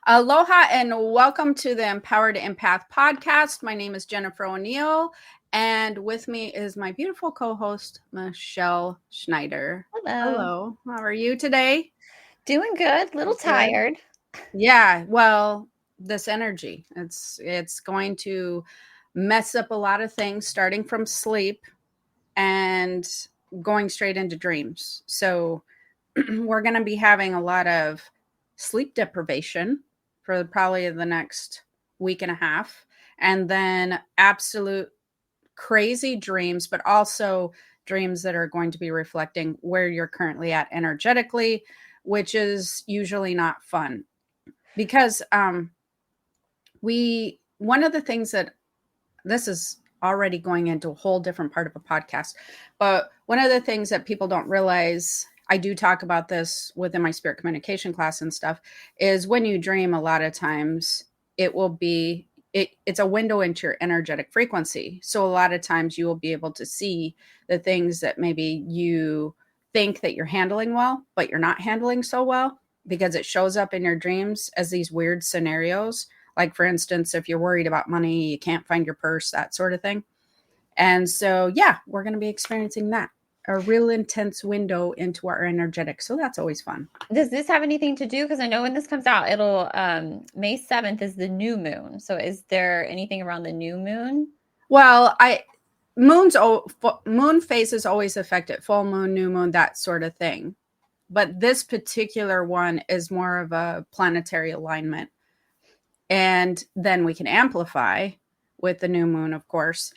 Aloha and welcome to the Empowered Empath podcast. My name is Jennifer O'Neill, and with me is my beautiful co host, Michelle Schneider. Hello. Hello, how are you today? Doing good. Little Good. tired. Yeah, well, this energy, it's going to mess up a lot of things starting from sleep and going straight into dreams. So, we're going to be having a lot of sleep deprivation for probably the next week and a half, and then absolute crazy dreams, but also dreams that are going to be reflecting where you're currently at energetically, which is usually not fun because we one of the things that this is already going into a whole different part of a podcast. But one of the things that people don't realize, I do talk about this within my spirit communication class and stuff, is when you dream, a lot of times it will be it's a window into your energetic frequency. So a lot of times you will be able to see the things that maybe you think that you're handling well, but you're not handling so well because it shows up in your dreams as these weird scenarios, like, for instance, if you're worried about money, you can't find your purse, that sort of thing. And so, yeah, we're going to be experiencing that, a real intense window into our energetics. So that's always fun. Does this have anything to do? Because I know when this comes out, it'll May 7th is the new moon. So is there anything around the new moon? Well, moon phases always affect it, full moon, new moon, that sort of thing. But this particular one is more of a planetary alignment. And then we can amplify with the new moon, of course,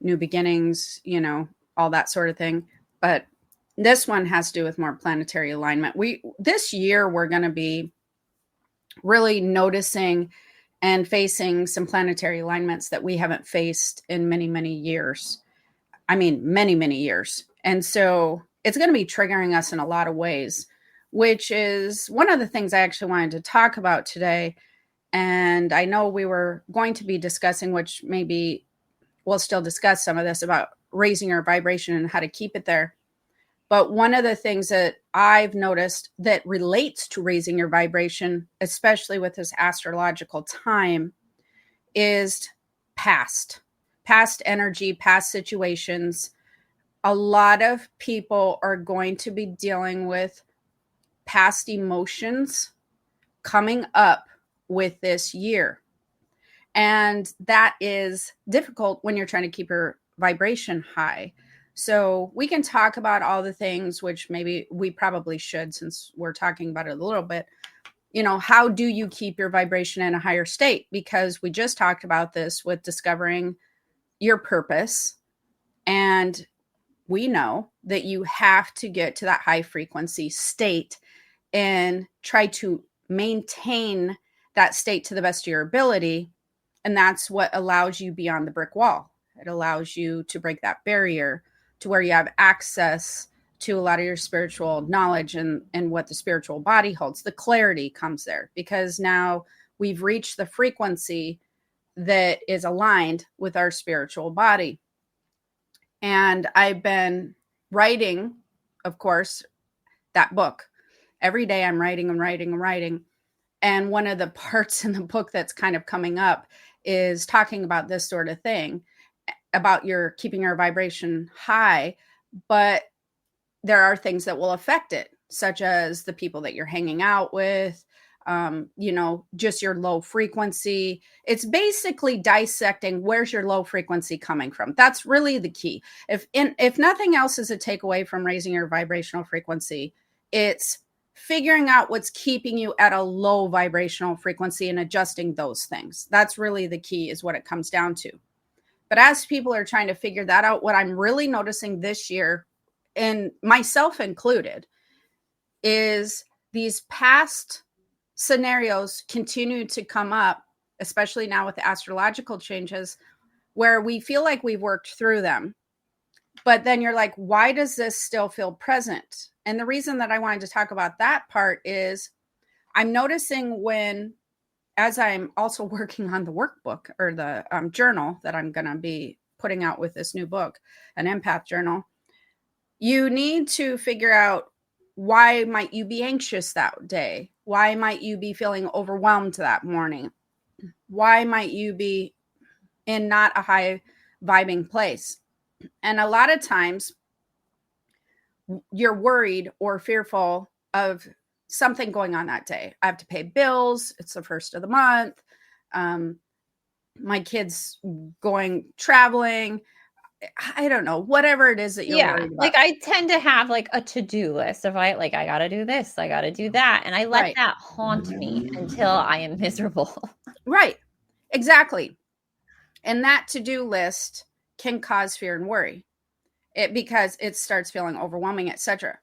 new beginnings, all that sort of thing. But this one has to do with more planetary alignment. This year we're going to be really noticing and facing some planetary alignments that we haven't faced in many, many years. I mean, many, many years. And so it's going to be triggering us in a lot of ways, which is one of the things I actually wanted to talk about today. And I know we were going to be discussing, which maybe we'll still discuss some of this about raising our vibration and how to keep it there. But one of the things that I've noticed that relates to raising your vibration, especially with this astrological time, is past energy, past situations. A lot of people are going to be dealing with past emotions coming up with this year. And that is difficult when you're trying to keep your vibration high. So we can talk about all the things, which maybe we probably should, since we're talking about it a little bit. How do you keep your vibration in a higher state? Because we just talked about this with discovering your purpose. And we know that you have to get to that high frequency state and try to maintain that state to the best of your ability. And that's what allows you beyond the brick wall. It allows you to break that barrier to where you have access to a lot of your spiritual knowledge and what the spiritual body holds. The clarity comes there because now we've reached the frequency that is aligned with our spiritual body. And I've been writing, of course, that book. Every day I'm writing and writing and writing. And one of the parts in the book that's kind of coming up is talking about this sort of thing, about your keeping your vibration high, but there are things that will affect it, such as the people that you're hanging out with, just your low frequency. It's basically dissecting where's your low frequency coming from. That's really the key. If nothing else is a takeaway from raising your vibrational frequency, it's figuring out what's keeping you at a low vibrational frequency and adjusting those things. That's really the key, is what it comes down to. But as people are trying to figure that out, what I'm really noticing this year, and myself included, is these past scenarios continue to come up, especially now with the astrological changes, where we feel like we've worked through them. But then you're like, why does this still feel present? And the reason that I wanted to talk about that part is I'm noticing as I'm also working on the workbook, or the journal that I'm going to be putting out with this new book, an empath journal, you need to figure out Why might you be anxious that day? Why might you be feeling overwhelmed that morning? Why might you be in not a high vibing place? And a lot of times you're worried or fearful of something going on that day. I have to pay bills. It's the first of the month. My kids going traveling. I don't know, whatever it is that you're Yeah, worried like, about. I tend to have, like, a to-do list of, I gotta do this, I gotta do that, and I let Right. that haunt me until I am miserable. Right. Exactly. And that to-do list can cause fear and worry. Because it starts feeling overwhelming, etc.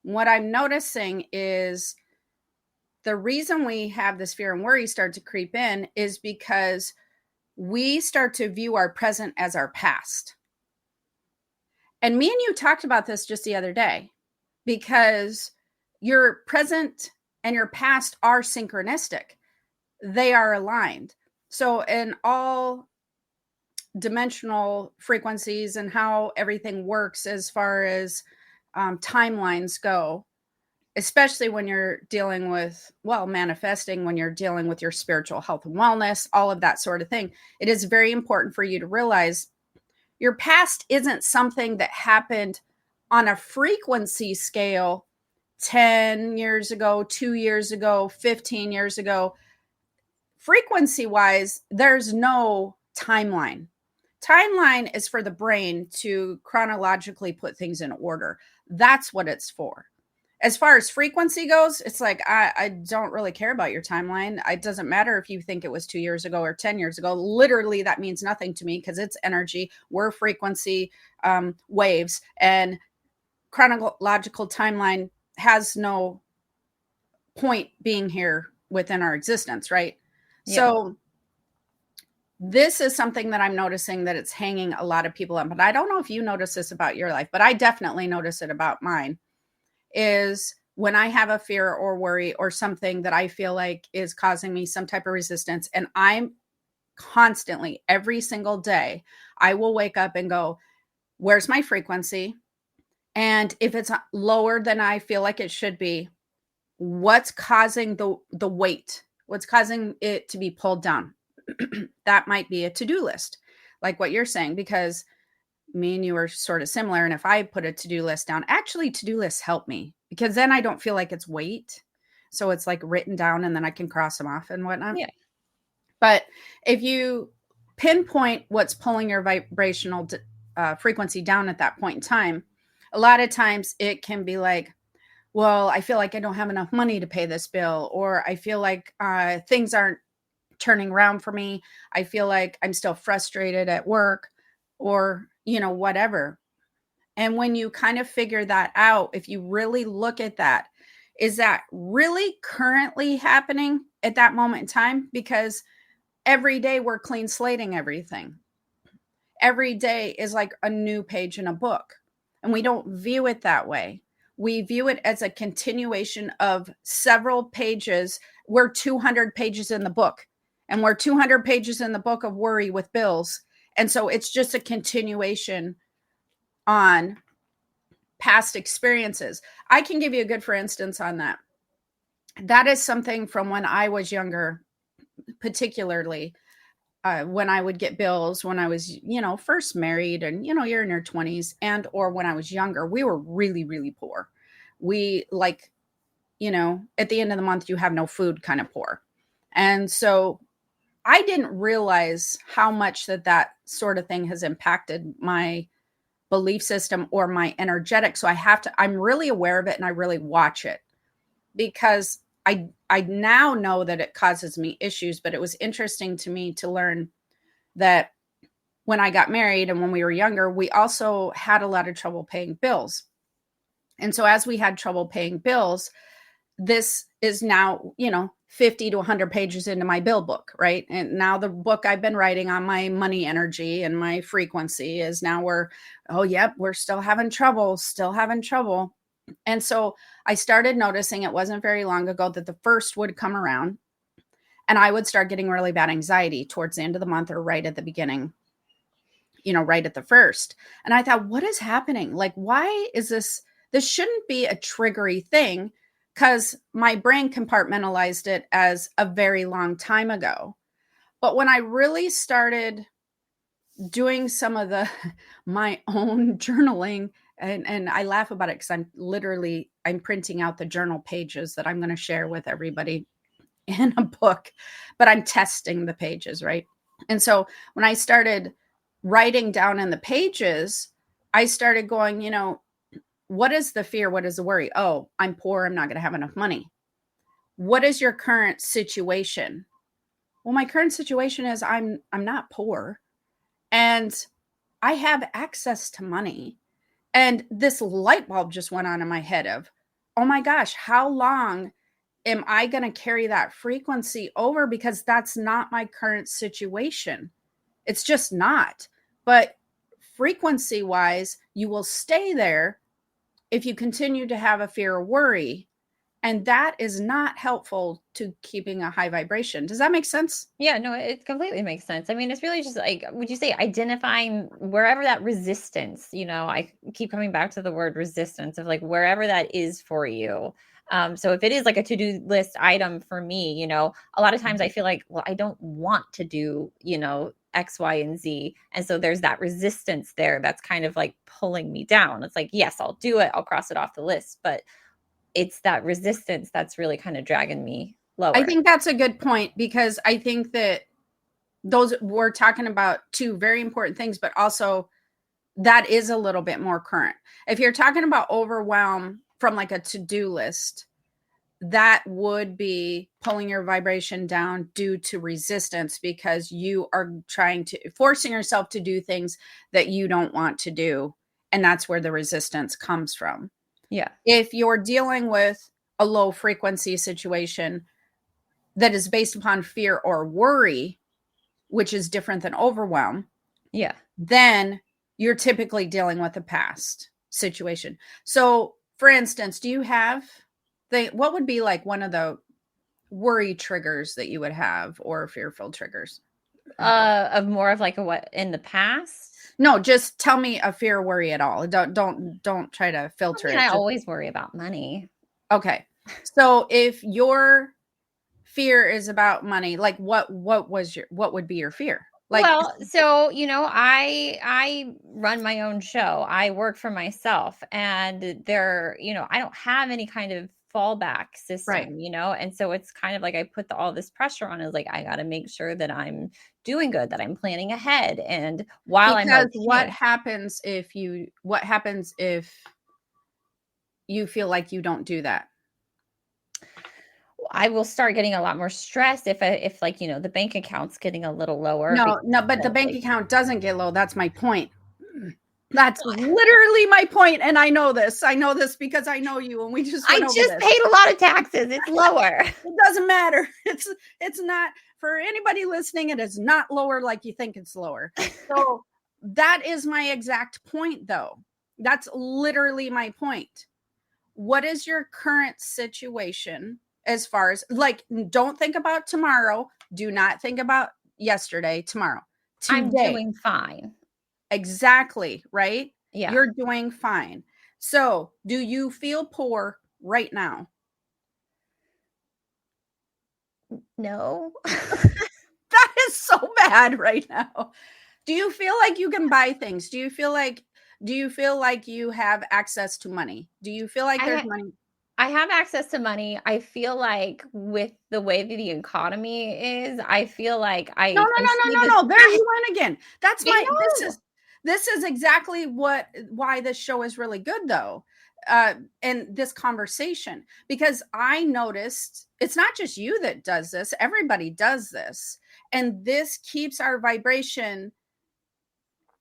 What I'm noticing is the reason we have this fear and worry start to creep in is because we start to view our present as our past. And me and you talked about this just the other day, because your present and your past are synchronistic. They are aligned. So in all dimensional frequencies and how everything works as far as timelines go, especially when you're dealing with, well, manifesting, when you're dealing with your spiritual health and wellness, all of that sort of thing, it is very important for you to realize your past isn't something that happened on a frequency scale 10 years ago, 2 years ago, 15 years ago. Frequency wise, there's no timeline. Timeline is for the brain to chronologically put things in order. That's what it's for. As far as frequency goes, it's like, I don't really care about your timeline. It doesn't matter if you think it was 2 years ago or 10 years ago. Literally, that means nothing to me because it's energy. We're frequency waves, and chronological timeline has no point being here within our existence, right? Yeah. So this is something that I'm noticing that it's hanging a lot of people up. But I don't know if you notice this about your life, but I definitely notice it about mine, is when I have a fear or worry or something that I feel like is causing me some type of resistance. And I'm constantly, every single day, I will wake up and go, where's my frequency? And if it's lower than I feel like it should be, what's causing the weight? What's causing it to be pulled down? That might be a to-do list, like what you're saying, because me and you are sort of similar. And if I put a to-do list down, actually to-do lists help me because then I don't feel like it's weight. So it's like written down and then I can cross them off and whatnot. Yeah. But if you pinpoint what's pulling your vibrational frequency down at that point in time, a lot of times it can be like, well, I feel like I don't have enough money to pay this bill, or I feel like things aren't turning around for me. I feel like I'm still frustrated at work, or, whatever. And when you kind of figure that out, if you really look at that, is that really currently happening at that moment in time? Because every day we're clean slating everything. Every day is like a new page in a book. And we don't view it that way. We view it as a continuation of several pages. We're 200 pages in the book, and we're 200 pages in the book of worry with bills. And so it's just a continuation on past experiences. I can give you a good for instance on that. That is something from when I was younger, particularly when I would get bills when I was, first married, and, you're in your 20s, and or when I was younger, we were really, really poor. We like, at the end of the month, you have no food kind of poor. And so I didn't realize how much that sort of thing has impacted my belief system or my energetic. So I'm really aware of it and I really watch it, because I now know that it causes me issues. But it was interesting to me to learn that when I got married and when we were younger, we also had a lot of trouble paying bills. And so as we had trouble paying bills, this is now, 50 to 100 pages into my bill book, right? And now the book I've been writing on my money energy and my frequency is now we're still having trouble, And so I started noticing, it wasn't very long ago, that the first would come around and I would start getting really bad anxiety towards the end of the month or right at the beginning, right at the first. And I thought, what is happening? Like, why is this This shouldn't be a triggery thing because my brain compartmentalized it as a very long time ago. But when I really started doing some of the my own journaling, and I laugh about it because I'm printing out the journal pages that I'm going to share with everybody in a book, but I'm testing the pages, right? And so when I started writing down in the pages, I started going, what is the fear? What is the worry? Oh, I'm poor. I'm not going to have enough money. What is your current situation? Well, my current situation is I'm not poor and I have access to money. And this light bulb just went on in my head of, oh my gosh, how long am I going to carry that frequency over? Because that's not my current situation. It's just not. But frequency wise, you will stay there if you continue to have a fear or worry. And that is not helpful to keeping a high vibration. Does that make sense? Yeah, no, it completely makes sense. I mean, it's really just like, would you say identifying wherever that resistance, I keep coming back to the word resistance of like wherever that is for you. So if it is like a to-do list item for me, a lot of times I feel like, well, I don't want to do, X, Y, and Z. And so there's that resistance there that's kind of like pulling me down. It's like, yes, I'll do it. I'll cross it off the list. But it's that resistance that's really kind of dragging me lower. I think that's a good point because I think that those we're talking about two very important things, but also that is a little bit more current. If you're talking about overwhelm from like a to-do list, that would be pulling your vibration down due to resistance because you are forcing yourself to do things that you don't want to do. And that's where the resistance comes from. Yeah. If you're dealing with a low frequency situation that is based upon fear or worry, which is different than overwhelm, yeah, then you're typically dealing with a past situation. So, for instance, do you have what would be like one of the worry triggers that you would have or fearful triggers? Of more of like a what in the past? No, just tell me a fear or worry at all. Don't try to filter I mean, it. I always worry about money. Okay. So if your fear is about money, like what would be your fear? Like, Well, so, I run my own show. I work for myself and I don't have any kind of fallback right. system, and so it's kind of like I put all this pressure on is like I got to make sure that I'm doing good, that I'm planning ahead. And while I'm Because okay, what happens if you feel like you don't do that? I will start getting a lot more stressed if like, the bank account's getting a little lower No, because no, but the of, bank like, account doesn't get low. That's my point. That's literally my point, and I know this. I know this because I know you, and we just I went over just this. paid a lot of taxes. It's lower. It doesn't matter. It's not for anybody listening. It is not lower like you think it's lower. So that is my exact point, though. That's literally my point. What is your current situation as far as like? Don't think about tomorrow. Do not think about yesterday. Tomorrow. I'm Today. doing fine. Exactly, right? Yeah. You're doing fine. So, do you feel poor right now? No. That is so bad right now. Do you feel like you can buy things? Do you feel like you have access to money? Do you feel like I there's ha money? I have access to money. I feel like with the way that the economy is, I feel like No, no, I no, see no, this. no, no. There you went again. That's I my know. this is exactly why this show is really good though. And this conversation because I noticed it's not just you that does this, everybody does this. And this keeps our vibration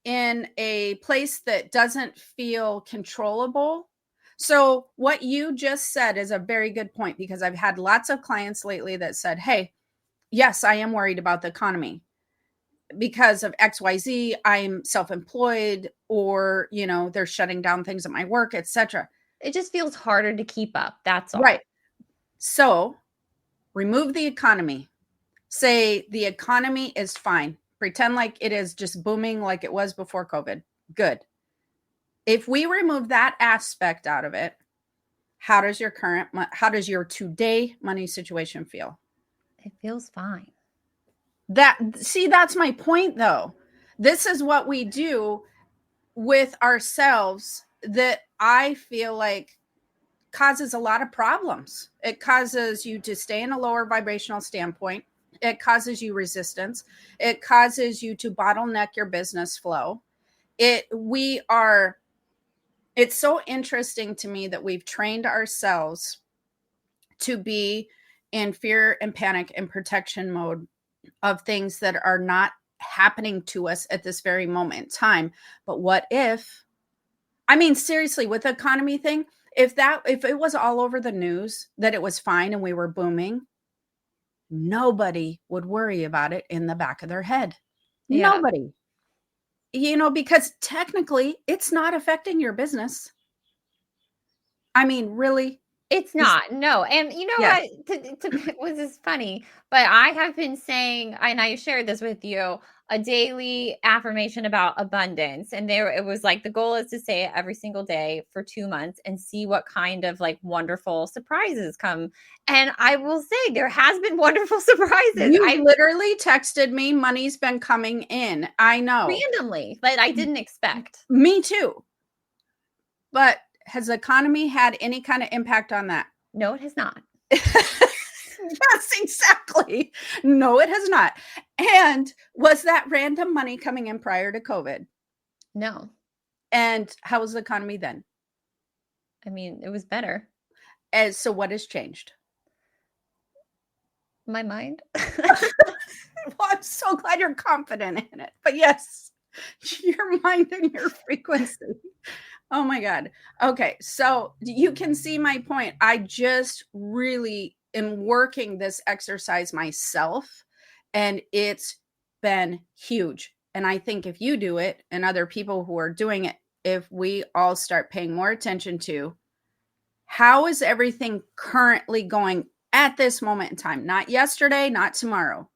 in a place that doesn't feel controllable. So, what you just said is a very good point because I've had lots of clients lately that said, "Hey, yes, I am worried about the economy because of XYZ. I'm self-employed or, they're shutting down things at my work, etc." It just feels harder to keep up. That's all. Right. So, remove the economy. Say the economy is fine. Pretend like it is just booming like it was before COVID. Good. If we remove that aspect out of it, how does your today money situation feel? It feels fine. That's my point though. This is what we do with ourselves that I feel like causes a lot of problems. It causes you to stay in a lower vibrational standpoint. It causes you resistance. It causes you to bottleneck your business flow. It's so interesting to me that we've trained ourselves to be in fear and panic and protection mode of things that are not happening to us at this very moment in time. But what if, I mean, seriously, with the economy thing, if it was all over the news that it was fine and we were booming, nobody would worry about it in the back of their head. Yeah. Nobody. Because technically it's not affecting your business. I mean, really? It's not, no, and you know Yes. what? Was this funny? But I have been saying, and I shared this with you, a daily affirmation about abundance, and there it was like the goal is to say it every single day for 2 months and see what kind of like wonderful surprises come. And I will say there has been wonderful surprises. You I literally texted me, money's been coming in. I know. randomly that I didn't expect. Me too. But has the economy had any kind of impact on that? No, it has not. Yes, exactly. No, it has not. And was that random money coming in prior to COVID? No. And how was the economy then? I mean, it was better. And so what has changed? My mind. Well, I'm so glad you're confident in it. But yes, your mind and your frequency. Oh my God. Okay. So you can see my point. I just really am working this exercise myself, and it's been huge. And I think if you do it and other people who are doing it, if we all start paying more attention to how is everything currently going at this moment in time, not yesterday, not tomorrow,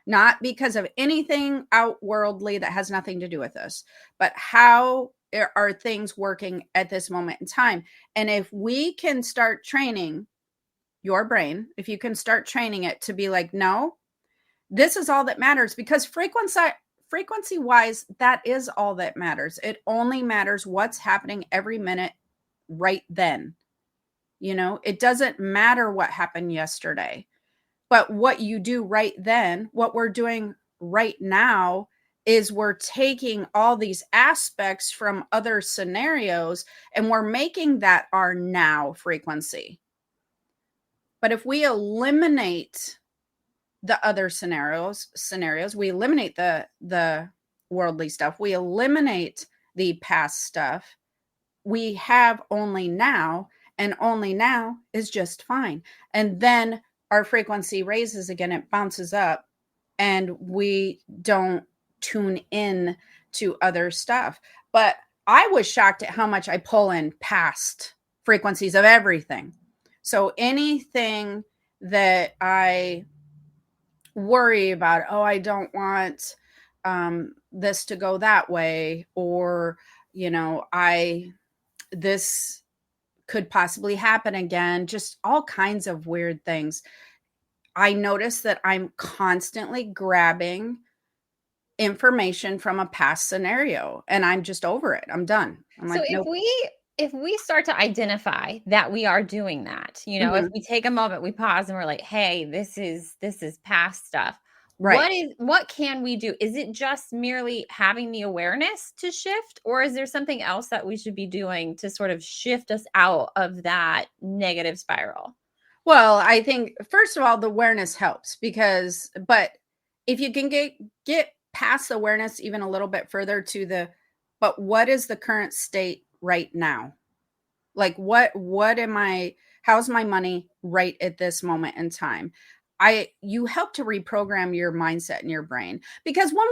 not because of anything outworldly that has nothing to do with us, but how are things working at this moment in time? And if we can start training your brain, if you can start training it to be like, no, this is all that matters, because frequency wise, that is all that matters. It only matters what's happening every minute right then. It doesn't matter what happened yesterday. But what you do right then, what we're doing right now, is we're taking all these aspects from other scenarios and we're making that our now frequency. But if we eliminate the other scenarios, we eliminate the worldly stuff, we eliminate the past stuff, we have only now, and only now is just fine. And then our frequency raises again, it bounces up, and we don't tune in to other stuff. But I was shocked at how much I pull in past frequencies of everything. So anything that I worry about, oh, I don't want this to go that way, or this could possibly happen again, just all kinds of weird things. I notice that I'm constantly grabbing information from a past scenario, and I'm just over it. I'm done. I'm So like, nope. if we start to identify that we are doing that, if we take a moment, we pause and we're like, hey, this is past stuff. Right. What can we do? Is it just merely having the awareness to shift, or is there something else that we should be doing to sort of shift us out of that negative spiral? Well, I think first of all, the awareness helps, but if you can get past the awareness even a little bit further but what is the current state right now? Like how's my money right at this moment in time? You help to reprogram your mindset in your brain, because when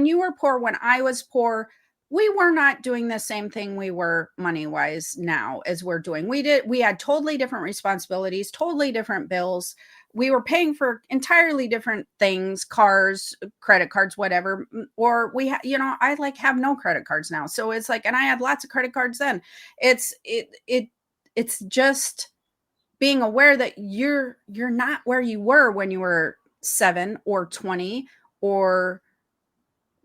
you were poor, when I was poor, we were not doing the same thing we were money wise now as we're doing. We had totally different responsibilities, totally different bills. we were paying for entirely different things, cars, credit cards, whatever. Or I like have no credit cards now. So it's like, and I had lots of credit cards then. It's just being aware that you're not where you were when you were 7 or 20 or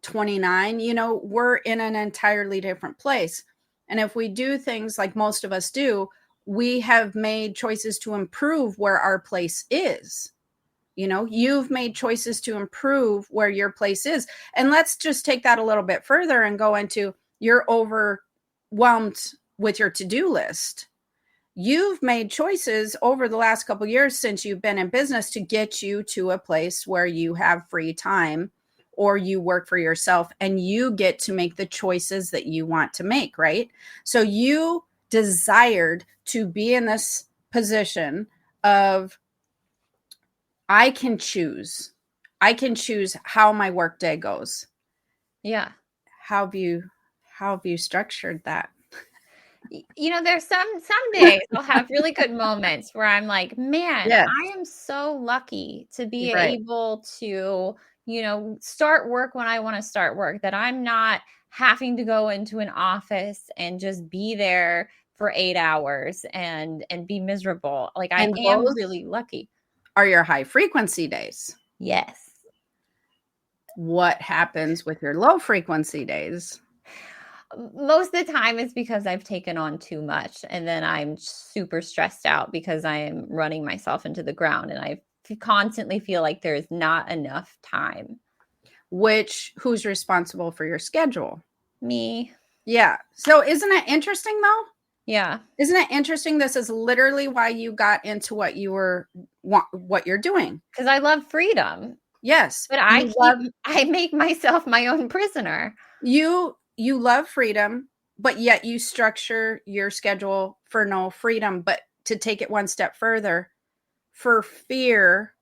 29. We're in an entirely different place. And if we do things like most of us do, we have made choices to improve where our place is. You've made choices to improve where your place is. And let's just take that a little bit further and go into, you're overwhelmed with your to-do list. You've made choices over the last couple of years since you've been in business to get you to a place where you have free time, or you work for yourself and you get to make the choices that you want to make, right? So you desired to be in this position of, I can choose how my workday goes. Yeah. How have you structured that? There's some days I'll have really good moments where I'm like, man, Yes. I am so lucky to be Right. able to, start work when I want to start work, that I'm not having to go into an office and just be there for 8 hours and be miserable. Like, I And am those really lucky. are your high frequency days. Yes. What happens with your low frequency days? Most of the time it's because I've taken on too much, and then I'm super stressed out because I am running myself into the ground, and I constantly feel like there's not enough time. Who's responsible for your schedule? Me. Yeah. So isn't it interesting though? Yeah. Isn't it interesting? This is literally why you got into what you're doing. Because I love freedom. Yes. But I make myself my own prisoner. You love freedom, but yet you structure your schedule for no freedom. But to take it one step further, for fear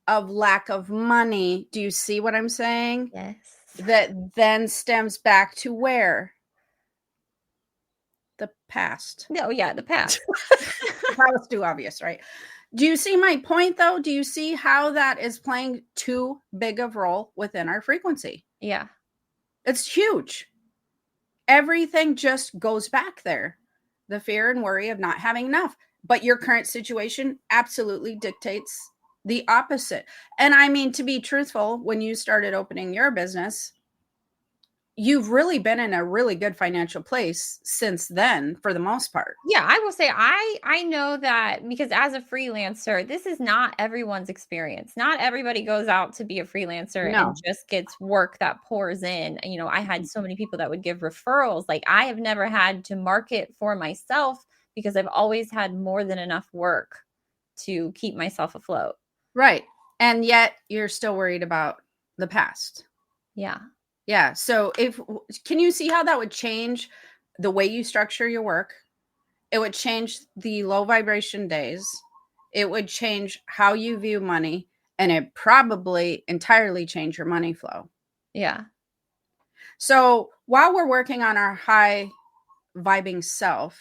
of lack of money. Do you see what I'm saying? Yes. That then stems back to where? The past. No, yeah, the past. That was too obvious, right? Do you see my point though? Do you see how that is playing too big of a role within our frequency? Yeah. It's huge. Everything just goes back there. The fear and worry of not having enough. But your current situation absolutely dictates the opposite. And I mean, to be truthful, when you started opening your business, you've really been in a really good financial place since then, for the most part. Yeah, I will say I know that, because as a freelancer, this is not everyone's experience. Not everybody goes out to be a freelancer No. and just gets work that pours in. I had so many people that would give referrals. Like, I have never had to market for myself because I've always had more than enough work to keep myself afloat. Right. And yet you're still worried about the past. Yeah. Yeah. So can you see how that would change the way you structure your work? It would change the low vibration days. It would change how you view money, and it probably entirely change your money flow. Yeah. So while we're working on our high vibing self,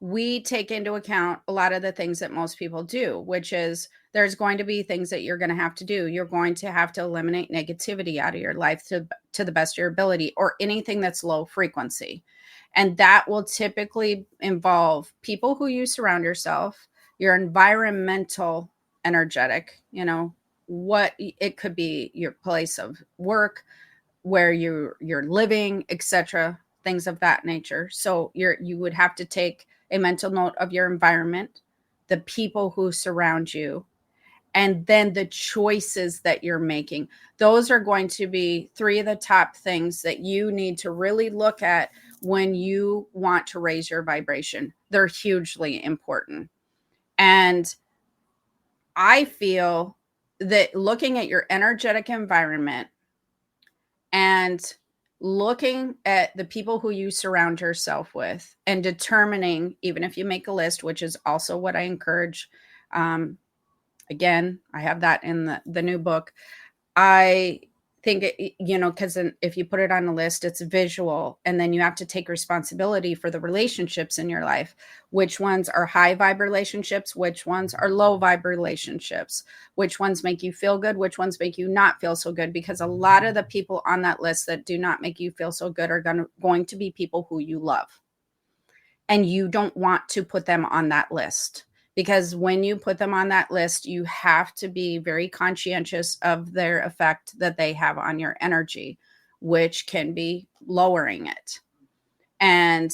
we take into account a lot of the things that most people do, which is there's going to be things that you're going to have to do. You're going to have to eliminate negativity out of your life to the best of your ability, or anything that's low frequency. And that will typically involve people who you surround yourself, your environmental energetic, what it could be, your place of work, where you're living, etc., things of that nature. So you would have to take a mental note of your environment, the people who surround you, and then the choices that you're making. Those are going to be 3 of the top things that you need to really look at when you want to raise your vibration. They're hugely important. And I feel that looking at your energetic environment and looking at the people who you surround yourself with and determining, even if you make a list, which is also what I encourage. Again, I have that in the new book. I think it, because if you put it on a list, it's visual, and then you have to take responsibility for the relationships in your life. Which ones are high vibe relationships? Which ones are low vibe relationships? Which ones make you feel good? Which ones make you not feel so good? Because a lot of the people on that list that do not make you feel so good are going to be people who you love. And you don't want to put them on that list, because when you put them on that list, you have to be very conscientious of their effect that they have on your energy, which can be lowering it. And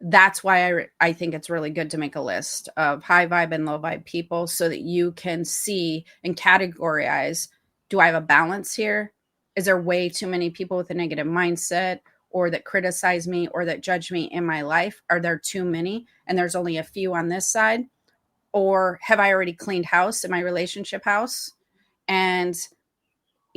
that's why I think it's really good to make a list of high vibe and low vibe people, so that you can see and categorize, do I have a balance here? Is there way too many people with a negative mindset, or that criticize me, or that judge me in my life? Are there too many and there's only a few on this side? Or have I already cleaned house in my relationship house? And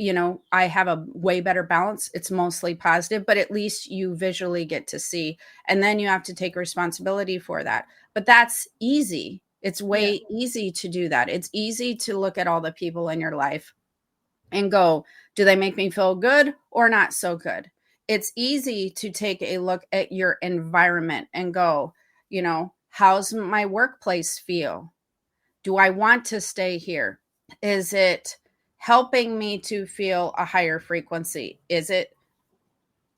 I have a way better balance. It's mostly positive, but at least you visually get to see. And then you have to take responsibility for that. But that's easy. It's way easy to do that. It's easy to look at all the people in your life and go, do they make me feel good or not so good? It's easy to take a look at your environment and go, how's my workplace feel? Do I want to stay here? Is it helping me to feel a higher frequency? Is it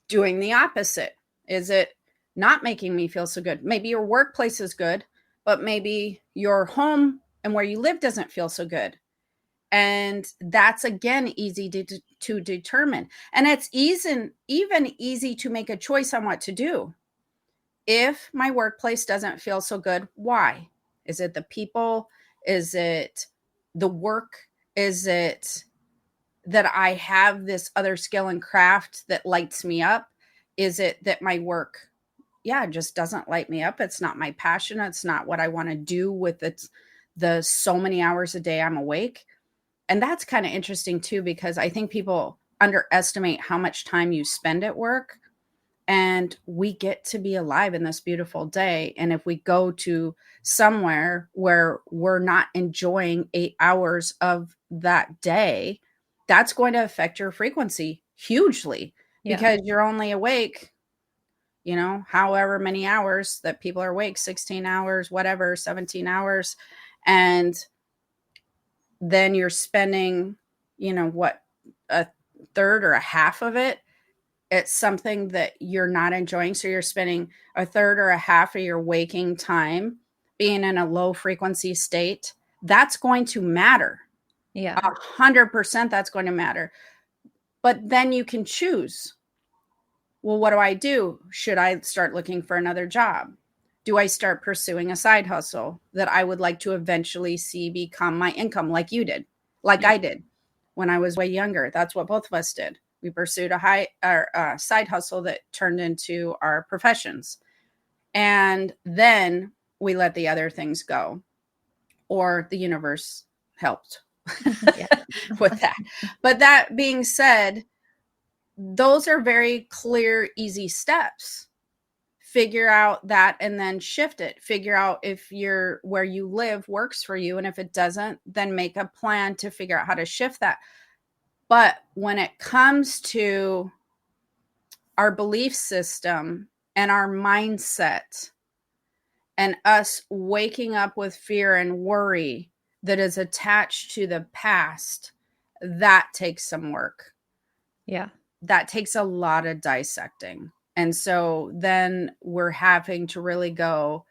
doing the opposite? Is it not making me feel so good? Maybe your workplace is good, but maybe your home and where you live doesn't feel so good. And that's, again, easy to determine. And it's even easy to make a choice on what to do. If my workplace doesn't feel so good, why? Is it the people? Is it the work? Is it that I have this other skill and craft that lights me up? Is it that my work, just doesn't light me up? It's not my passion. It's not what I want to do with the so many hours a day I'm awake. And that's kind of interesting too, because I think people underestimate how much time you spend at work. And we get to be alive in this beautiful day. And if we go to somewhere where we're not enjoying 8 hours of that day, that's going to affect your frequency hugely, because you're only awake, however many hours that people are awake, 16 hours, whatever, 17 hours. And then you're spending, a third or a half of it, it's something that you're not enjoying. So you're spending a third or a half of your waking time being in a low frequency state. That's going to matter. 100% that's going to matter. But then you can choose. Well, what do I do? Should I start looking for another job? Do I start pursuing a side hustle that I would like to eventually see become my income, like you did, like I did when I was way younger? That's what both of us did. We pursued a side hustle that turned into our professions. And then we let the other things go, or the universe helped with that. But that being said, those are very clear, easy steps. Figure out that and then shift it. Figure out if where you live works for you. And if it doesn't, then make a plan to figure out how to shift that. But when it comes to our belief system and our mindset, and us waking up with fear and worry that is attached to the past, that takes some work. That takes a lot of dissecting. And so then we're having to really go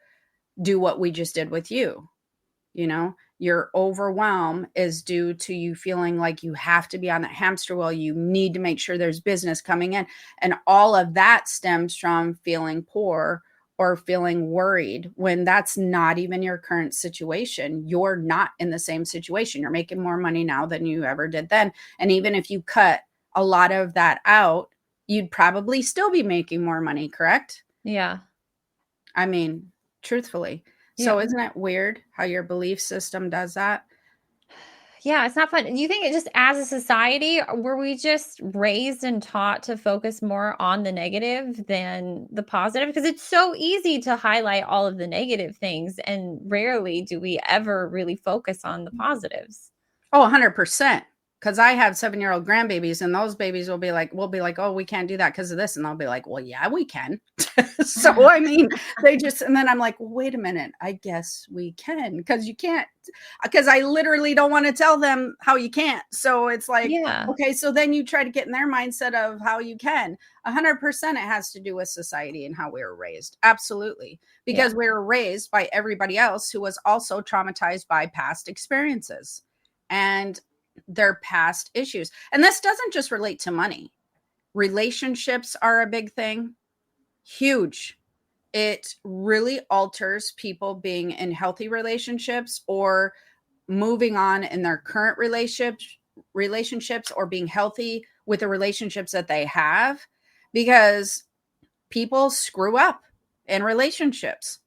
do what we just did with you. Your overwhelm is due to you feeling like you have to be on that hamster wheel. You need to make sure there's business coming in. And all of that stems from feeling poor or feeling worried, when that's not even your current situation. You're not in the same situation. You're making more money now than you ever did then. And even if you cut a lot of that out, you'd probably still be making more money, correct? I mean, truthfully. So isn't it weird how your belief system does that? It's not fun. Do you think it just, as a society, were we just raised and taught to focus more on the negative than the positive? Because it's so easy to highlight all of the negative things, and rarely do we ever really focus on the positives. Oh, 100%. because I have 7-year-old grandbabies, and those babies will be like, we'll be like, oh, we can't do that because of this. And they'll be like, well, yeah, we can. So, I mean, and then I'm like, well, wait a minute, I guess we can, because you can't, because I literally don't want to tell them how you can't. So it's like, Yeah. okay, so then you try to get in their mindset of how you can. 100% it has to do with society and how we were raised. Absolutely. Because we were raised by everybody else who was also traumatized by past experiences and their past issues. And this doesn't just relate to money. Relationships are a big thing. Huge. It really alters people being in healthy relationships or moving on in their current relationships or being healthy with the relationships that they have, because people screw up in relationships.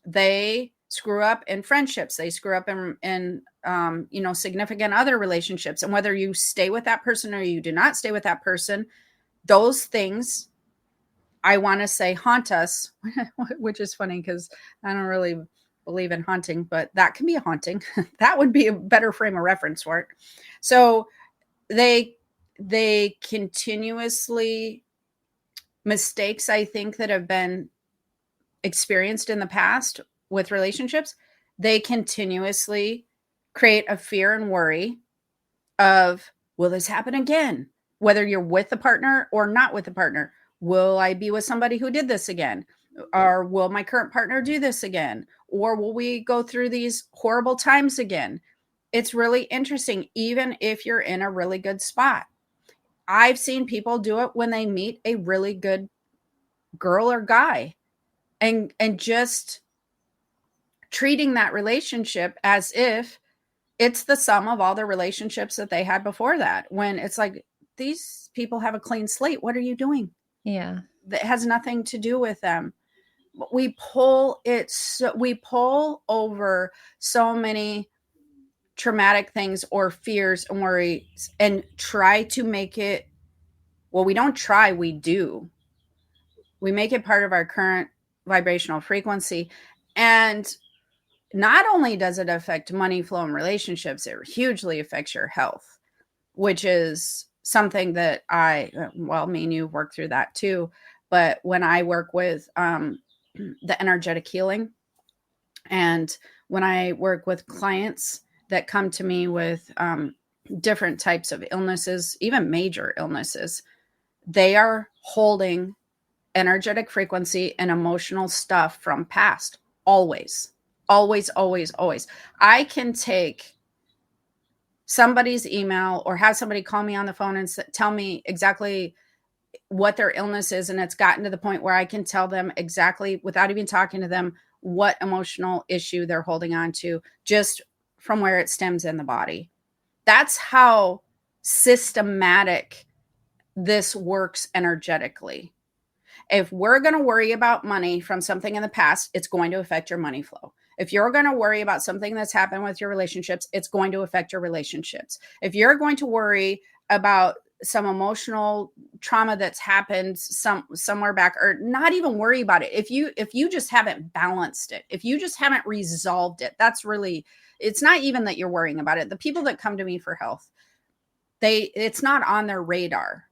They screw up in friendships. They screw up in significant other relationships. And whether you stay with that person or you do not stay with that person, those things, I want to say, haunt us, which is funny because I don't really believe in haunting, but that can be a haunting. That would be a better frame of reference for it. So they continuously, mistakes, I think, that have been experienced in the past with relationships, they continuously create a fear and worry of, will this happen again? Whether you're with the partner or not with the partner, will I be with somebody who did this again? Or will my current partner do this again? Or will we go through these horrible times again? It's really interesting, even if you're in a really good spot. I've seen people do it when they meet a really good girl or guy, and just treating that relationship as if it's the sum of all the relationships that they had before that, when it's like, these people have a clean slate. What are you doing? Yeah. That has nothing to do with them. We pull over so many traumatic things or fears and worries and try to make it, well, we don't try, we do. We make it part of our current vibrational frequency. And not only does it affect money flow and relationships, it hugely affects your health, which is something that me and you work through that too. But when I work with the energetic healing, and when I work with clients that come to me with different types of illnesses, even major illnesses, they are holding energetic frequency and emotional stuff from past. Always, always, always, always. I can take somebody's email or have somebody call me on the phone and tell me exactly what their illness is. And it's gotten to the point where I can tell them exactly, without even talking to them, what emotional issue they're holding on to, just from where it stems in the body. That's how systematic this works energetically. If we're going to worry about money from something in the past, it's going to affect your money flow. If you're going to worry about something that's happened with your relationships, it's going to affect your relationships. If you're going to worry about some emotional trauma that's happened somewhere back, or not even worry about it, if you just haven't balanced it, if you just haven't resolved it, that's really, it's not even that you're worrying about it. The people that come to me for health, it's not on their radar.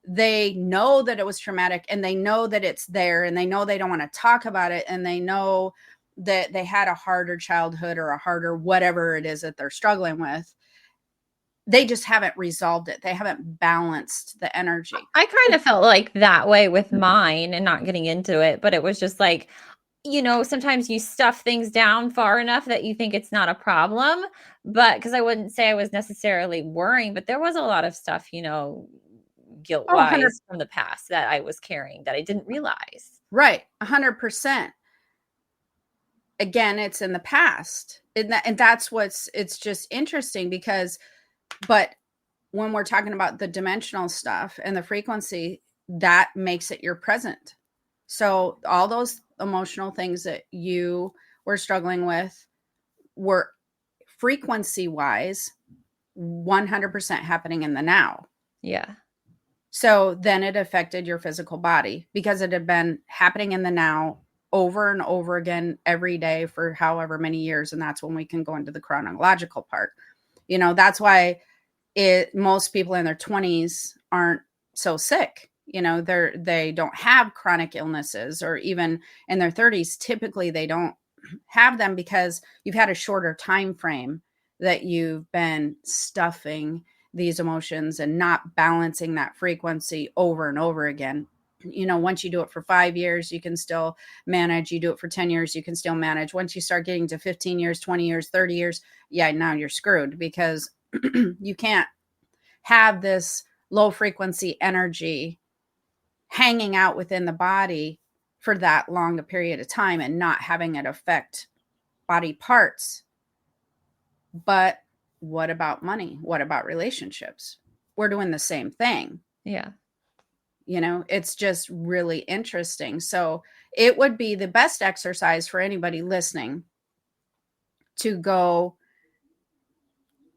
They know that it was traumatic, and they know that it's there, and they know they don't want to talk about it, and they know that they had a harder childhood or a harder whatever it is that they're struggling with. They just haven't resolved it. They haven't balanced the energy. I kind of felt like that way with mine, and not getting into it, but it was just like, sometimes you stuff things down far enough that you think it's not a problem. But because I wouldn't say I was necessarily worrying, but there was a lot of stuff, guilt Oh, 100, wise from the past that I was carrying that I didn't realize. right. 100%. Again, it's in the past. And that's it's just interesting because, but when we're talking about the dimensional stuff and the frequency, that makes it your present. So all those emotional things that you were struggling with were frequency wise 100% happening in the now. Yeah. So then it affected your physical body because it had been happening in the now over and over again every day for however many years. And that's when we can go into the chronological part. That's why most people in their 20s aren't so sick. They don't have chronic illnesses, or even in their 30s, typically they don't have them because you've had a shorter time frame that you've been stuffing these emotions and not balancing that frequency over and over again. Once you do it for 5 years, you can still manage. You do it for 10 years, you can still manage. Once you start getting to 15 years, 20 years, 30 years, yeah, now you're screwed, because you can't have this low frequency energy hanging out within the body for that long a period of time and not having it affect body parts. But what about money? What about relationships? We're doing the same thing. Yeah. It's just really interesting. So it would be the best exercise for anybody listening to go,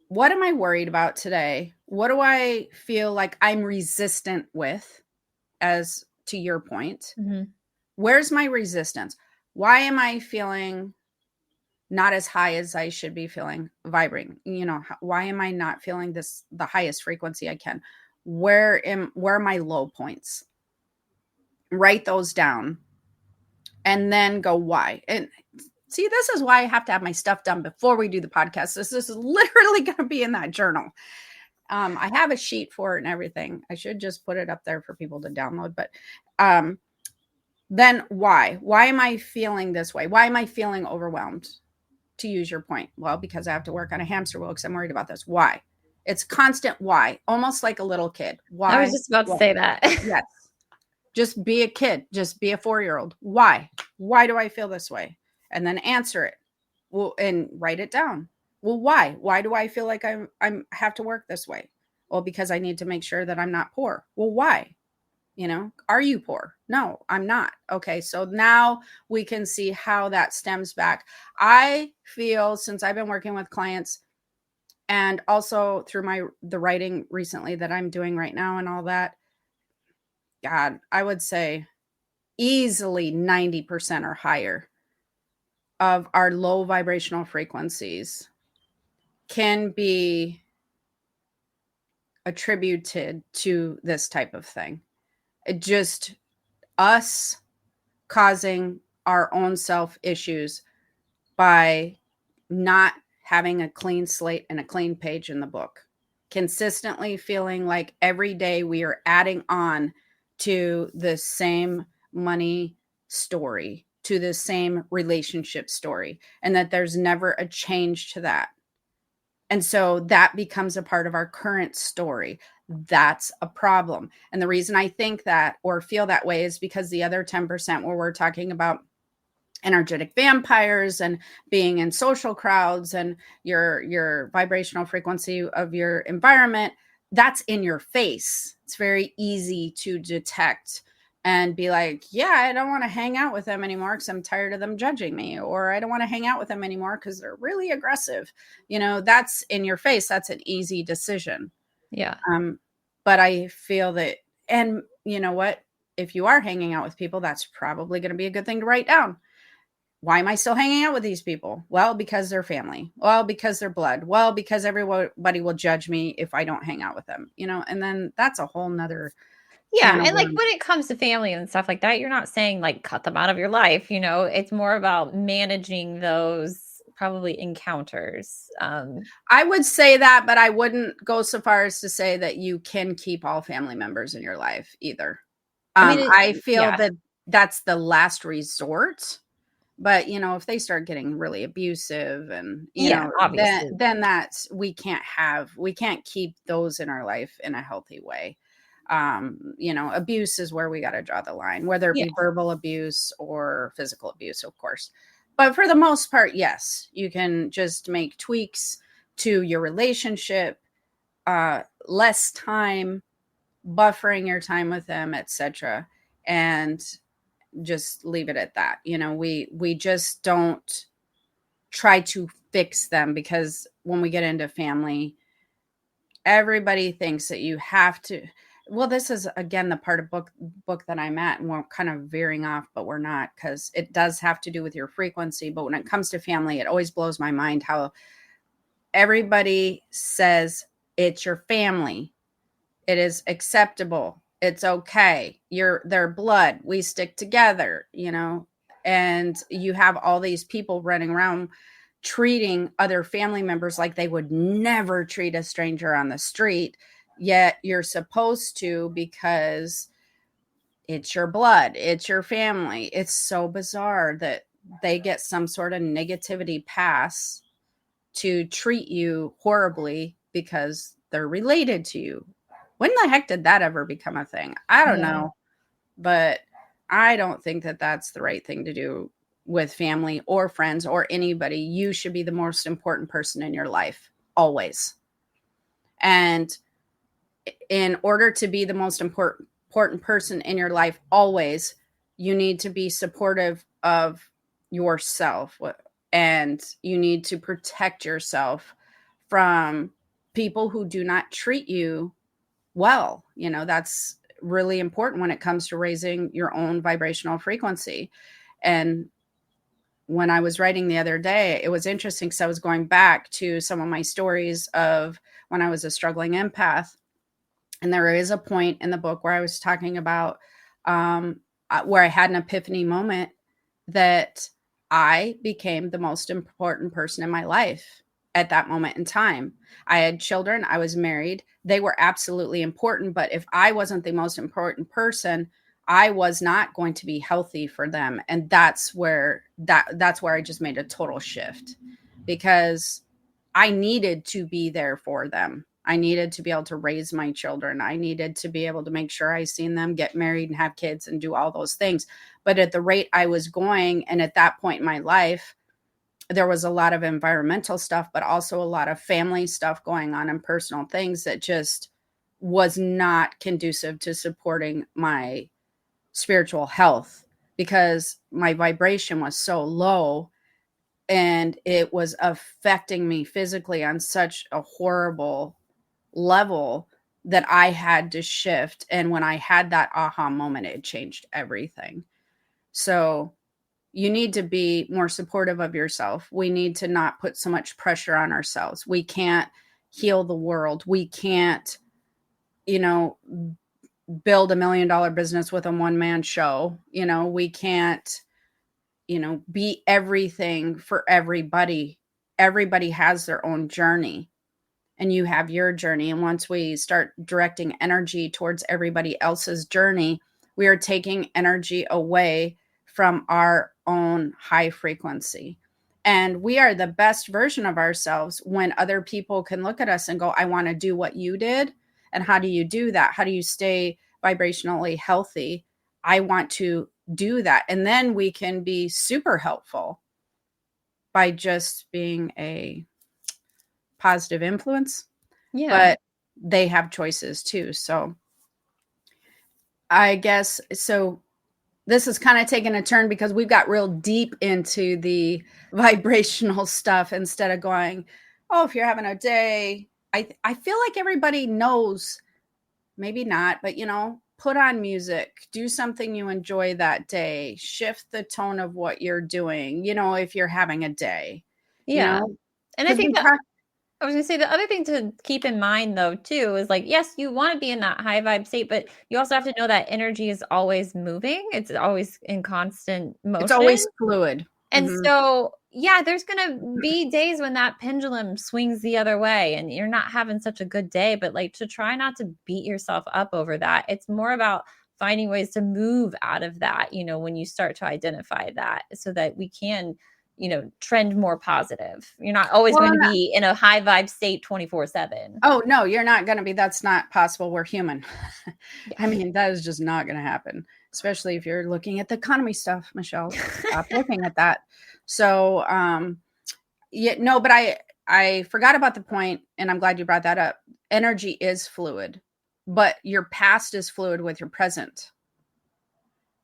what am I worried about today? What do I feel like I'm resistant with, as to your point? Mm-hmm. Where's my resistance? Why am I feeling not as high as I should be feeling, vibrating? Why am I not feeling the highest frequency I can? Where are my low points? Write those down and then go, why? And see, this is why I have to have my stuff done before we do the podcast. This is literally going to be in that journal. I have a sheet for it and everything. I should just put it up there for people to download. But then why? Why am I feeling this way? Why am I feeling overwhelmed? To use your point. Well, because I have to work on a hamster wheel because I'm worried about this. Why? It's constant why, almost like a little kid. Why? I was just about to say that. Yes. Just be a kid. Just be a 4-year-old. Why? Why do I feel this way? And then answer it. Well, and write it down. Well, why? Why do I feel like I'm have to work this way? Well, because I need to make sure that I'm not poor. Well, why? Are you poor? No, I'm not. Okay, so now we can see how that stems back. I feel, since I've been working with clients and also through the writing recently that I'm doing right now and all that, God, I would say easily 90% or higher of our low vibrational frequencies can be attributed to this type of thing. It just us causing our own self issues by not having a clean slate and a clean page in the book. Consistently feeling like every day we are adding on to the same money story, to the same relationship story, and that there's never a change to that. And so that becomes a part of our current story. That's a problem. And the reason I think that or feel that way is because the other 10%, where we're talking about energetic vampires and being in social crowds and your vibrational frequency of your environment, that's in your face. It's very easy to detect and be like, yeah, I don't want to hang out with them anymore because I'm tired of them judging me, or I don't want to hang out with them anymore because they're really aggressive. That's in your face. That's an easy decision. Yeah. But I feel that, and you know what? If you are hanging out with people, that's probably going to be a good thing to write down. Why am I still hanging out with these people? Well, because they're family. Well, because they're blood. Well, because everybody will judge me if I don't hang out with them, and then that's a whole nother. Yeah. And like when it comes to family and stuff like that, you're not saying like cut them out of your life. It's more about managing those probably encounters. I would say that, but I wouldn't go so far as to say that you can keep all family members in your life either. I feel that that's the last resort. But, if they start getting really abusive and, obviously. then we can't keep those in our life in a healthy way. Abuse is where we got to draw the line, whether it be verbal abuse or physical abuse, of course. But for the most part, yes, you can just make tweaks to your relationship, less time, buffering your time with them, etc. And just leave it at that. We just don't try to fix them, because when we get into family, everybody thinks that you have to. Well, this is again the part of book that I'm at, and we're kind of veering off, but we're not, because it does have to do with your frequency. But when it comes to family, it always blows my mind how everybody says It's your family. It is acceptable. It's okay. You're their blood. We stick together, you know. And you have all these people running around treating other family members like they would never treat a stranger on the street, yet you're supposed to because it's your blood, it's your family. It's so bizarre that they get some sort of negativity pass to treat you horribly because they're related to you. When the heck did that ever become a thing? I don't Yeah. know, but I don't think that that's the right thing to do with family or friends or anybody. You should be the most important person in your life, always. And in order to be the most important person in your life, always, you need to be supportive of yourself, and you need to protect yourself from people who do not treat you well. You know, that's really important when it comes to raising your own vibrational frequency. And when I was writing the other day, it was interesting because I was going back to some of my stories of when I was a struggling empath. And there is a point in the book where I was talking about where I had an epiphany moment that I became the most important person in my life at that moment in time. I had children, I was married. They were absolutely important, but if I wasn't the most important person, I was not going to be healthy for them. And that's where I just made a total shift, because I needed to be there for them. I needed to be able to raise my children. I needed to be able to make sure I seen them get married and have kids and do all those things. But at the rate I was going, and at that point in my life, there was a lot of environmental stuff, but also a lot of family stuff going on and personal things that just was not conducive to supporting my spiritual health, because my vibration was so low and it was affecting me physically on such a horrible level that I had to shift. And when I had that aha moment, it changed everything. So you need to be more supportive of yourself. We need to not put so much pressure on ourselves. We can't heal the world. We can't, you know, build $1 million business with a one man show. You know, we can't, you know, be everything for everybody. Everybody has their own journey, and you have your journey. And once we start directing energy towards everybody else's journey, we are taking energy away from our own high frequency. And we are the best version of ourselves when other people can look at us and go, I want to do what you did. And how do you do that? How do you stay vibrationally healthy? I want to do that. And then we can be super helpful by just being a positive influence. Yeah. But they have choices too. So I guess so. This is kind of taking a turn because we've got real deep into the vibrational stuff instead of going, oh, if you're having a day, I feel like everybody knows, maybe not, but you know, put on music, do something you enjoy that day, shift the tone of what you're doing, you know, if you're having a day, you Yeah. know, And I because we think that talk. I was gonna say the other thing to keep in mind though too is like, yes, you want to be in that high vibe state, but you also have to know that energy is always moving. It's always in constant It's motion. always fluid. And Mhm. so, yeah, there's gonna be days when that pendulum swings the other way and you're not having such a good day, but like to try not to beat yourself up over that. It's more about finding ways to move out of that, you know, when you start to identify that so that we can, you know, trend more positive. You're not always Well, going to be in a high vibe state 24/7. oh, no, you're not gonna be. That's not possible. We're human. Yeah. I mean, that is just not gonna happen, especially if you're looking at the economy stuff, Michelle. Stop looking at that. So, yeah, no, but I forgot about the point, and I'm glad you brought that up. Energy is fluid, but your past is fluid with your present,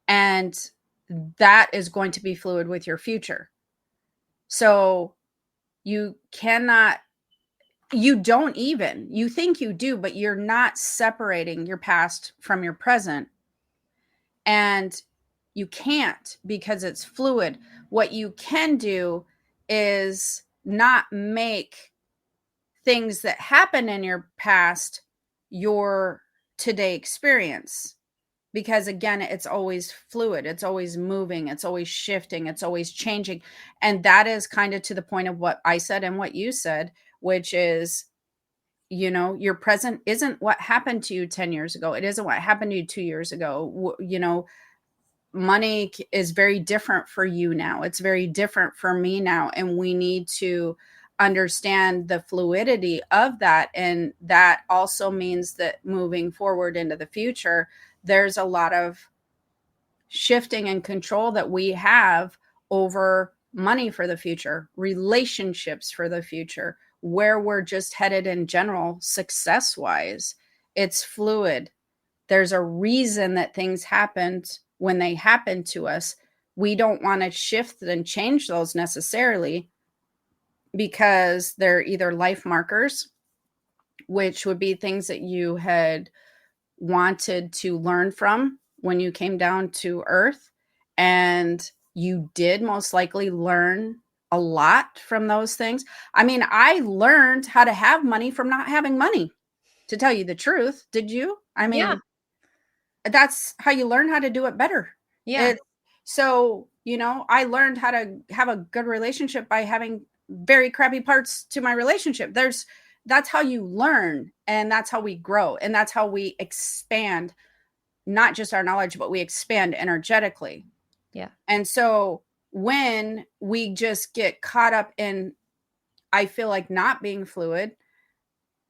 and that is going to be fluid with your future. So you cannot, you don't even, you think you do, but you're not separating your past from your present. And you can't, because it's fluid. What you can do is not make things that happen in your past your today experience, because again, it's always fluid, it's always moving, it's always shifting, it's always changing. And that is kind of to the point of what I said and what you said, which is, your present isn't what happened to you 10 years ago. It isn't what happened to you 2 years ago. Money is very different for you now. It's very different for me now. And we need to understand the fluidity of that. And that also means that moving forward into the future, there's a lot of shifting and control that we have over money for the future, relationships for the future, where we're just headed in general, success wise. It's fluid. There's a reason that things happened when they happen to us. We don't want to shift and change those necessarily, because they're either life markers, which would be things that you had wanted to learn from when you came down to earth. And you did most likely learn a lot from those things. I mean, I learned how to have money from not having money, to tell you the truth. Did you? I Yeah. mean, that's how you learn how to do it better. Yeah. It, so, I learned how to have a good relationship by having very crappy parts to my relationship. That's how you learn, and that's how we grow, and that's how we expand not just our knowledge, but we expand energetically. Yeah. And so when we just get caught up in, I feel like, not being fluid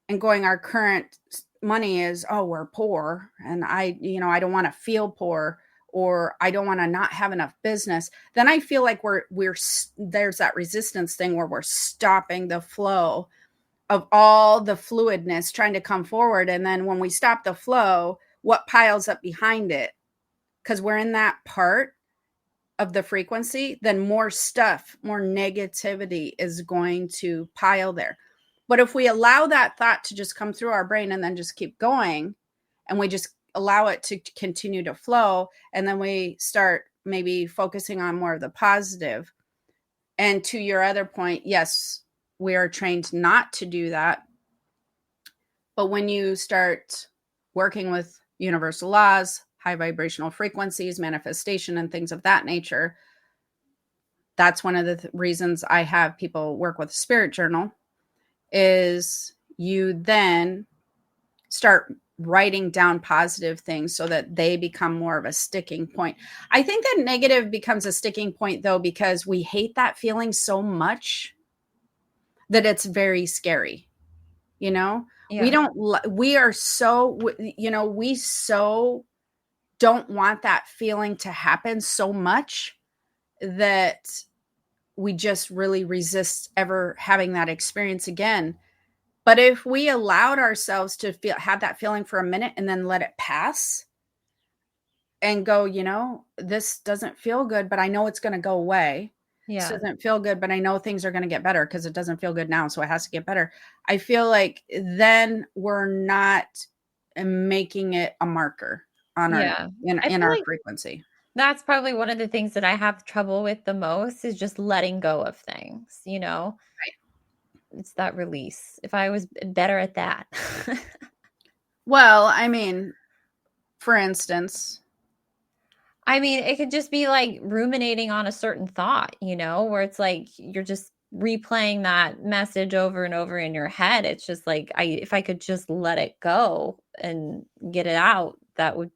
and going, our current money is, oh, we're poor, and I don't want to feel poor, or I don't want to not have enough business, then I feel like we're there's that resistance thing where we're stopping the flow of all the fluidness trying to come forward. And then when we stop the flow, what piles up behind it, because we're in that part of the frequency, then more stuff, more negativity is going to pile there. But if we allow that thought to just come through our brain and then just keep going, and we just allow it to continue to flow, and then we start maybe focusing on more of the positive. And to your other point, yes, we are trained not to do that. But when you start working with universal laws, high vibrational frequencies, manifestation, and things of that nature, that's one of the reasons I have people work with a spirit journal, is you then start writing down positive things so that they become more of a sticking point. I think that negative becomes a sticking point, though, because we hate that feeling so much that it's very scary. We Yeah. don't, we are so, we so don't want that feeling to happen so much that we just really resist ever having that experience again. But if we allowed ourselves to have that feeling for a minute and then let it pass and go, this doesn't feel good, but I know it's going to go away. This Yeah. doesn't feel good, but I know things are going to get better, because it doesn't feel good now, so it has to get better. I feel like then we're not making it a marker on our Yeah. I in feel our like frequency. that's probably one of the things that I have trouble with the most is just letting go of things, you know? It's that release. If I was better at that. Well, I mean, for instance, I mean, it could just be like ruminating on a certain thought, where it's like you're just replaying that message over and over in your head. It's just like if I could just let it go and get it out, that would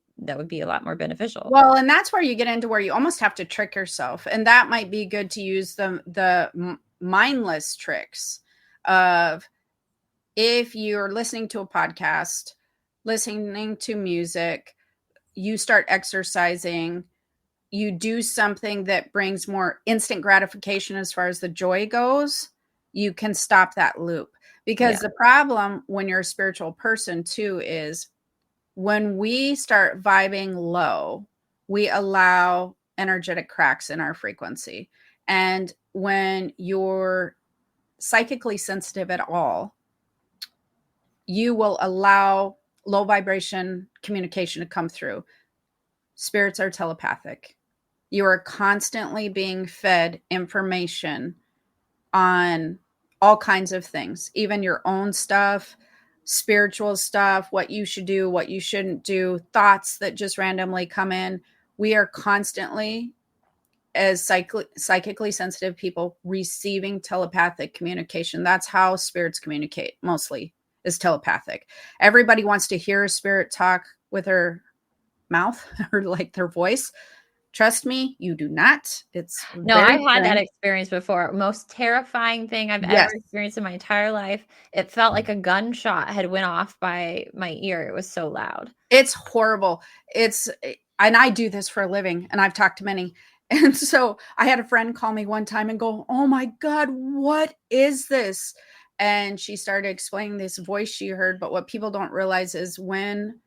be a lot more beneficial. well, and that's where you get into where you almost have to trick yourself, and that might be good to use the mindless tricks of, if you're listening to a podcast, listening to music, you start exercising, you do something that brings more instant gratification as far as the joy goes, you can stop that loop. Because Yeah. the problem when you're a spiritual person too is, when we start vibing low, we allow energetic cracks in our frequency. And when you're psychically sensitive at all, you will allow low vibration communication to come through. Spirits are telepathic. You are constantly being fed information on all kinds of things, even your own stuff, spiritual stuff, what you should do, what you shouldn't do, thoughts that just randomly come in. We are constantly, as psychically sensitive people, receiving telepathic communication. That's how spirits communicate mostly, is telepathic. Everybody wants to hear a spirit talk with her mouth or like their voice. Trust me, you do not. It's No, very I've had that boring. experience before. Most terrifying thing I've ever Yes, experienced in my entire life. It felt like a gunshot had went off by my ear. It was so loud. it's horrible. It's and I do this for a living, and I've talked to many. And so I had a friend call me one time and go, "Oh my God, what is this?" And she started explaining this voice she heard. But what people don't realize is when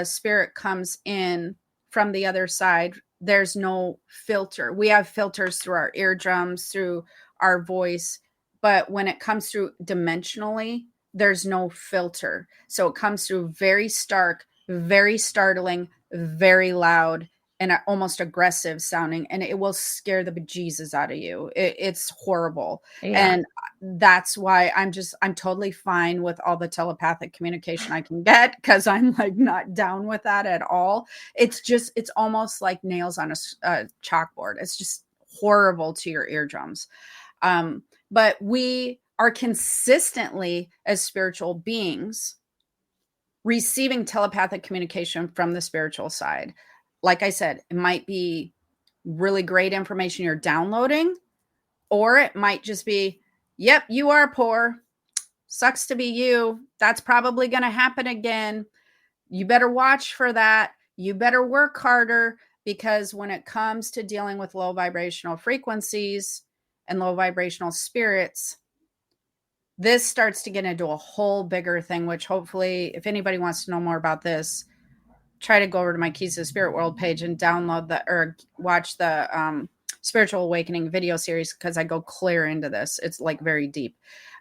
spirit comes in from the other side, there's no filter. We have filters through our eardrums, through our voice, but when it comes through dimensionally, there's no filter. So it comes through very stark, very startling, very loud, and almost aggressive sounding, and it will scare the bejesus out of you. It's horrible. Yeah. And that's why I'm totally fine with all the telepathic communication I can get, because I'm like not down with that at all. It's almost like nails on a chalkboard. It's just horrible to your eardrums. But we are consistently, as spiritual beings, receiving telepathic communication from the spiritual side. Like I said, it might be really great information you're downloading, or it might just be, yep, you are poor. Sucks to be you. That's probably going to happen again. You better watch for that. You better work harder, because when it comes to dealing with low vibrational frequencies and low vibrational spirits, this starts to get into a whole bigger thing, which hopefully, if anybody wants to know more about this, try to go over to my Keys to the Spirit World page and download or watch the Spiritual Awakening video series, because I go clear into this. It's like very deep.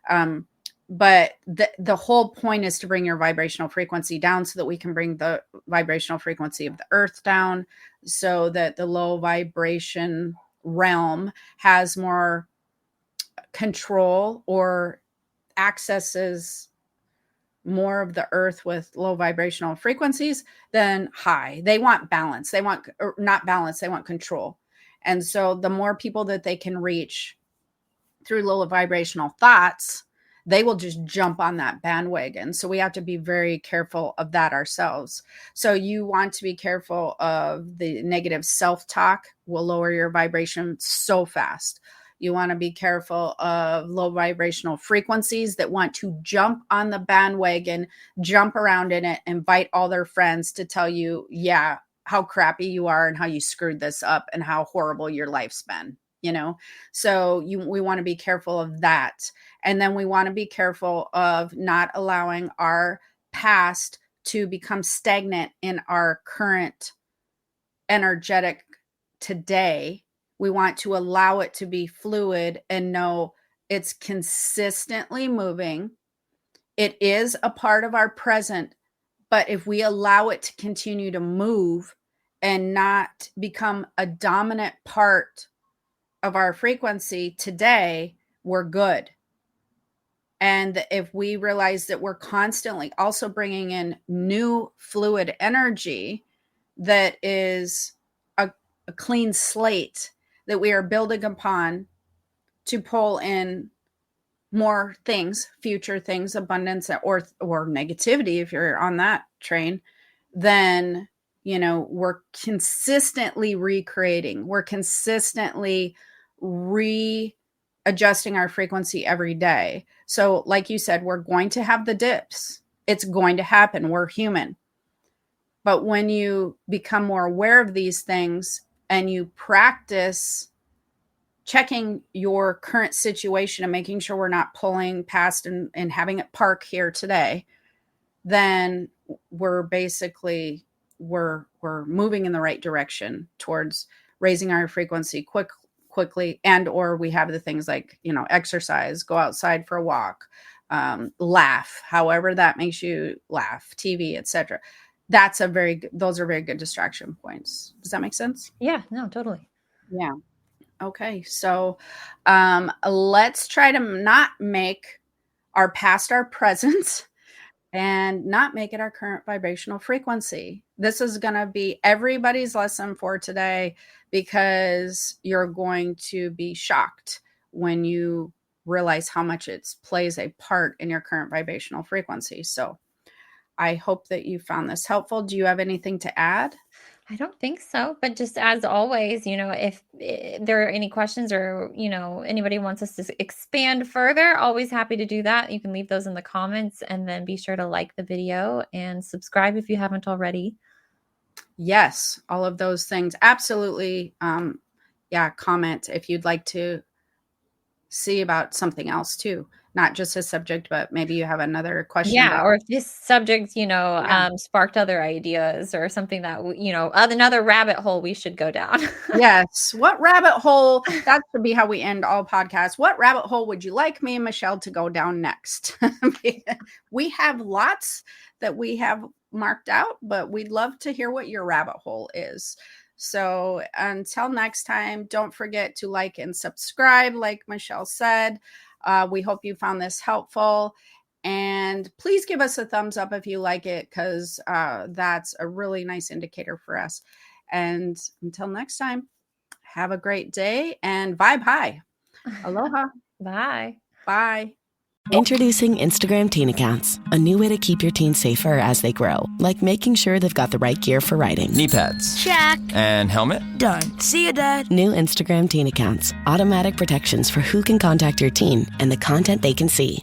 But the whole point is to bring your vibrational frequency down so that we can bring the vibrational frequency of the earth down, so that the low vibration realm has more control or accesses more of the earth with low vibrational frequencies than high. They want balance. They want, or not balance, they want control. And so the more people that they can reach through low vibrational thoughts, they will just jump on that bandwagon. So we have to be very careful of that ourselves. So you want to be careful of the negative self-talk, will lower your vibration so fast. You want to be careful of low vibrational frequencies that want to jump on the bandwagon, jump around in it, invite all their friends to tell you, yeah, how crappy you are and how you screwed this up and how horrible your life's been, you know? So we want to be careful of that. And then we want to be careful of not allowing our past to become stagnant in our current energetic today. We want to allow it to be fluid and know it's consistently moving. It is a part of our present, but if we allow it to continue to move and not become a dominant part of our frequency today, we're good. And if we realize that we're constantly also bringing in new fluid energy that is a clean slate that we are building upon to pull in more things, future things, abundance, or negativity, if you're on that train, then we're consistently recreating. We're consistently readjusting our frequency every day. So, like you said, we're going to have the dips. It's going to happen. We're human. But when you become more aware of these things and you practice checking your current situation and making sure we're not pulling past and having it park here today, then we're basically we're moving in the right direction towards raising our frequency quickly, and or we have the things like exercise, go outside for a walk, laugh, however that makes you laugh, TV, etc. Those are very good distraction points. Does that make sense? Yeah, no, totally. Yeah. Okay, so let's try to not make our past our present and not make it our current vibrational frequency. This is going to be everybody's lesson for today, because you're going to be shocked when you realize how much it plays a part in your current vibrational frequency. So I hope that you found this helpful. Do you have anything to add? I don't think so, but just as always, if there are any questions or, anybody wants us to expand further, always happy to do that. You can leave those in the comments, and then be sure to like the video and subscribe if you haven't already. Yes, all of those things. Absolutely. Yeah, comment if you'd like to see about something else too. Not just a subject, but maybe you have another question Yeah, about. or if this subject, Yeah. sparked other ideas or something that, another rabbit hole we should go down. Yes. What rabbit hole? That should be how we end all podcasts. What rabbit hole would you like me and Michelle to go down next? We have lots that we have marked out, but we'd love to hear what your rabbit hole is. So until next time, don't forget to like and subscribe, like Michelle said. We hope you found this helpful. And please give us a thumbs up if you like it, because that's a really nice indicator for us. And until next time, have a great day and vibe high. Aloha. Bye. Bye. Introducing Instagram teen accounts, a new way to keep your teens safer as they grow, like making sure they've got the right gear for riding. Knee pads. Check. And helmet? Done. See you, Dad. New Instagram teen accounts, automatic protections for who can contact your teen and the content they can see.